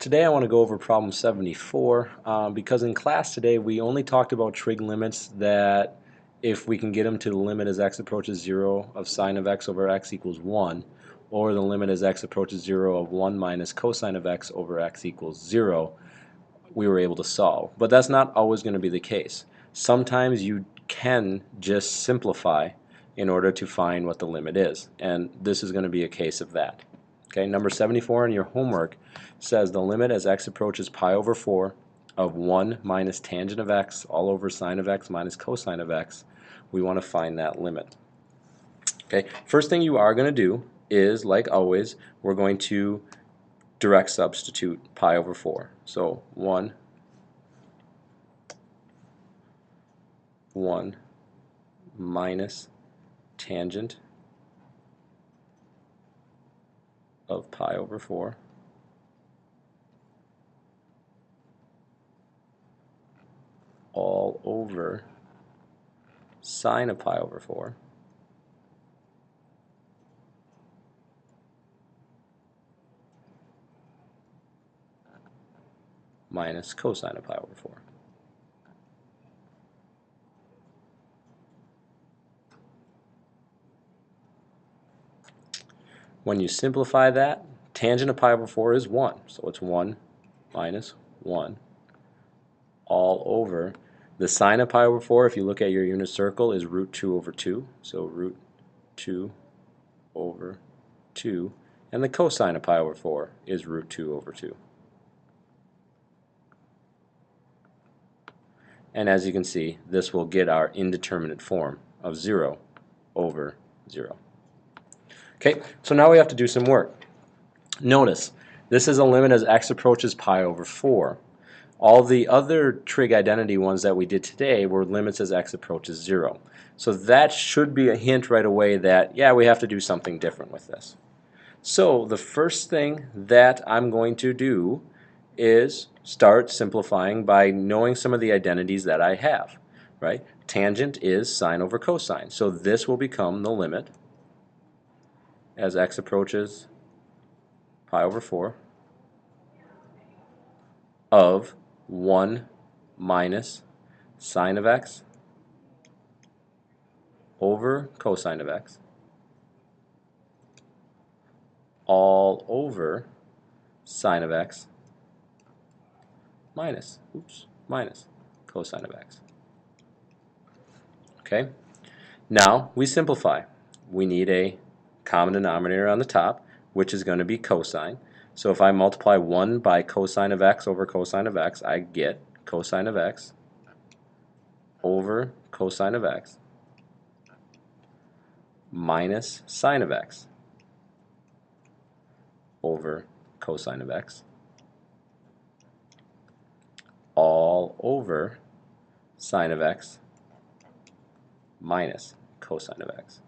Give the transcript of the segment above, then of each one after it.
Today I want to go over problem 74 because in class today we only talked about trig limits that if we can get them to the limit as x approaches 0 of sine of x over x equals 1, or the limit as x approaches 0 of 1 minus cosine of x over x equals 0, we were able to solve. But that's not always going to be the case. Sometimes you can just simplify in order to find what the limit is, and this is going to be a case of that. Okay, number 74 in your homework says the limit as x approaches pi over 4 of 1 minus tangent of x all over sine of x minus cosine of x. We want to find that limit. Okay, first thing you are going to do is, like always, we're going to direct substitute pi over 4. So 1 minus tangent of pi over 4 all over sine of pi over 4 minus cosine of pi over 4. When you simplify that, tangent of pi over 4 is 1, so it's 1 minus 1 all over the sine of pi over 4, if you look at your unit circle, is root 2 over 2, so root 2 over 2, and the cosine of pi over 4 is root 2 over 2. And as you can see, this will get our indeterminate form of 0 over 0. Okay, so now we have to do some work. Notice, this is a limit as x approaches pi over 4. All the other trig identity ones that we did today were limits as x approaches 0. So that should be a hint right away that, yeah, we have to do something different with this. So the first thing that I'm going to do is start simplifying by knowing some of the identities that I have, right? Tangent is sine over cosine. So this will become the limit as x approaches pi over 4 of 1 minus sine of x over cosine of x all over sine of x minus cosine of x. Okay? Now we simplify. We need a common denominator on the top, which is going to be cosine. So if I multiply 1 by cosine of x over cosine of x, I get cosine of x over cosine of x minus sine of x over cosine of x all over sine of x minus cosine of x.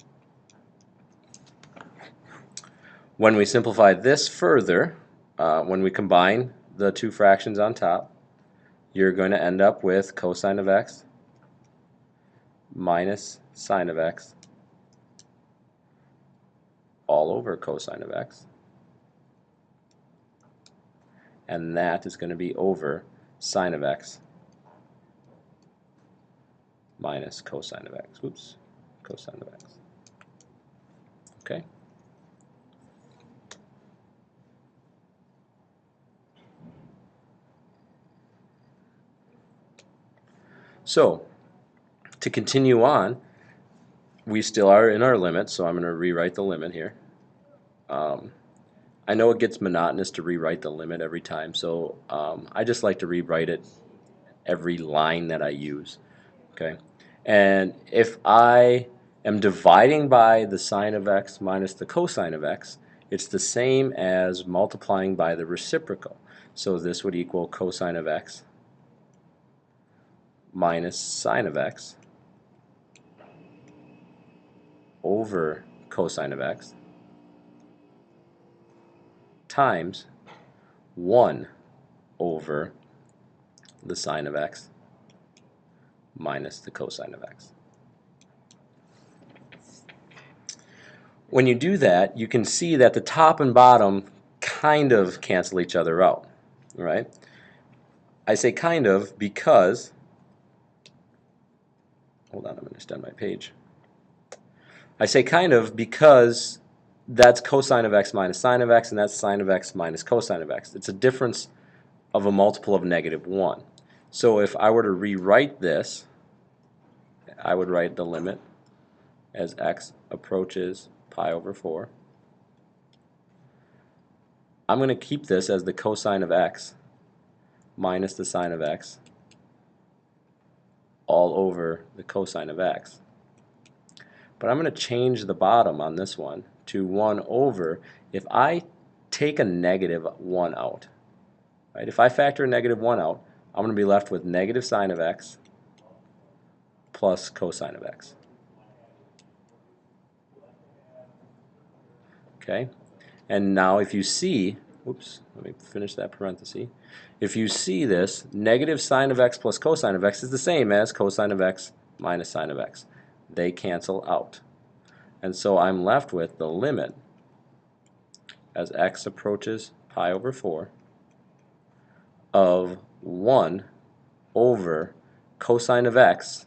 When we simplify this further, when we combine the two fractions on top, you're going to end up with cosine of x minus sine of x all over cosine of x, and that is going to be over sine of x minus cosine of x. Oops, cosine of x. Okay? So, to continue on, we still are in our limit, so I'm going to rewrite the limit here. I know it gets monotonous to rewrite the limit every time, so I just like to rewrite it every line that I use. Okay, and if I am dividing by the sine of x minus the cosine of x, it's the same as multiplying by the reciprocal. So this would equal cosine of x minus sine of x over cosine of x times 1 over the sine of x minus the cosine of x. When you do that, you can see that the top and bottom kind of cancel each other out. All right? I say kind of because, hold on, I'm going to extend my page. I say kind of because that's cosine of x minus sine of x, and that's sine of x minus cosine of x. It's a difference of a multiple of -1. So if I were to rewrite this, I would write the limit as x approaches pi over 4. I'm going to keep this as the cosine of x minus the sine of x all over the cosine of x. But I'm going to change the bottom on this one to 1 over, if I take a -1 out, right? If I factor a -1 out, I'm going to be left with negative sine of x plus cosine of x. Okay? And now if you see, oops, let me finish that parenthesis. If you see this, negative sine of x plus cosine of x is the same as cosine of x minus sine of x. They cancel out. And so I'm left with the limit as x approaches pi over 4 of 1 over cosine of x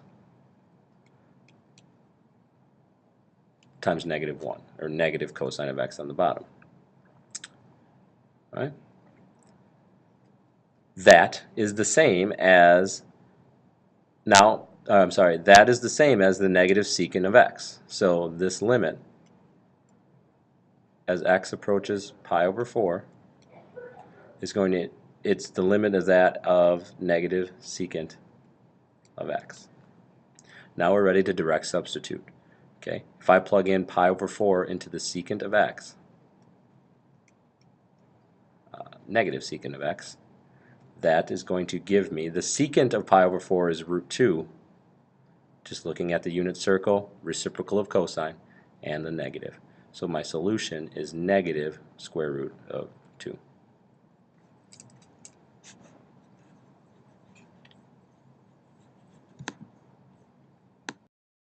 times -1, or negative cosine of x on the bottom. Right? That is the same as, that is the same as the negative secant of x. So this limit as x approaches pi over 4 is going to, it's the limit of that of negative secant of x. Now we're ready to direct substitute. Okay, if I plug in pi over 4 into the secant of x, negative secant of x, that is going to give me, the secant of pi over 4 is root 2, just looking at the unit circle, reciprocal of cosine, and the negative. So my solution is negative square root of 2.